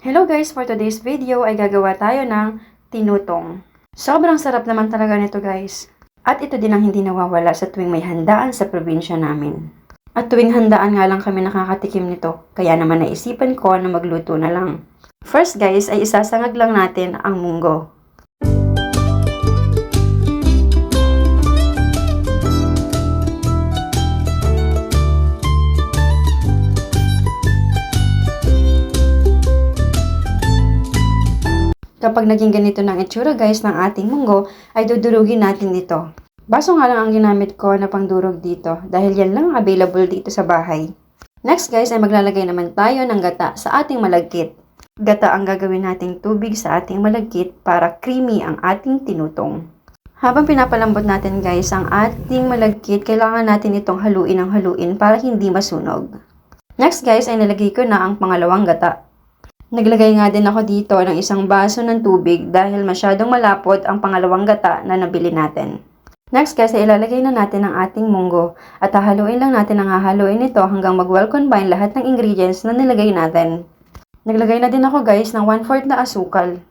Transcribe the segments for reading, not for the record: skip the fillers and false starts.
Hello guys! For today's video ay gagawa tayo ng tinutong. Sobrang sarap naman talaga nito guys. At ito din ang hindi nawawala sa tuwing may handaan sa probinsya namin. At tuwing handaan nga lang kami nakakatikim nito, kaya naman naisipan ko na magluto na lang. First guys ay isasangag lang natin ang munggo. Kapag naging ganito ng itsura guys ng ating munggo, ay dudurugin natin ito. Baso nga lang ang ginamit ko na pangdurog dito dahil yan lang available dito sa bahay. Next guys ay maglalagay naman tayo ng gata sa ating malagkit. Gata ang gagawin nating tubig sa ating malagkit para creamy ang ating tinutong. Habang pinapalambot natin guys ang ating malagkit, kailangan natin itong haluin para hindi masunog. Next guys ay nalagay ko na ang pangalawang gata. Naglagay nga din ako dito ng isang baso ng tubig dahil masyadong malapot ang pangalawang gata na nabili natin. Next guys, ay ilalagay na natin ang ating munggo at hahaluin lang natin ang hahaluin ito hanggang mag-well combine lahat ng ingredients na nilagay natin. Naglagay na din ako guys ng 1/4 na asukal.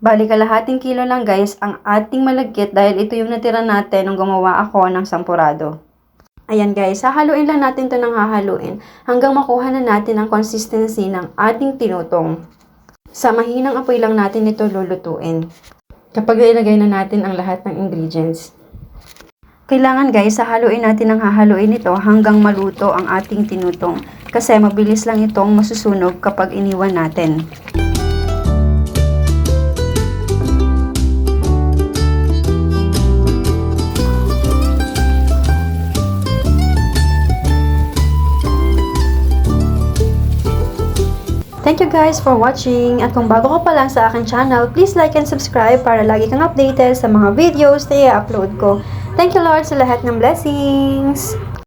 Bali kalahating kilo lang guys ang ating malagkit dahil ito yung natira natin nung gumawa ako ng sampurado. Ayan guys, hahaluin lang natin ito ng hahaluin hanggang makuha na natin ang consistency ng ating tinutong. Sa mahinang apoy lang natin ito lulutuin. Kapag ilagay na natin ang lahat ng ingredients. Kailangan guys, hahaluin natin ang hahaluin ito hanggang maluto ang ating tinutong. Kasi mabilis lang itong masusunog kapag iniwan natin. Thank you guys for watching, at kung bago ka pa lang sa aking channel, please like and subscribe para lagi kang updated sa mga videos na i-upload ko. Thank you Lord sa lahat ng blessings!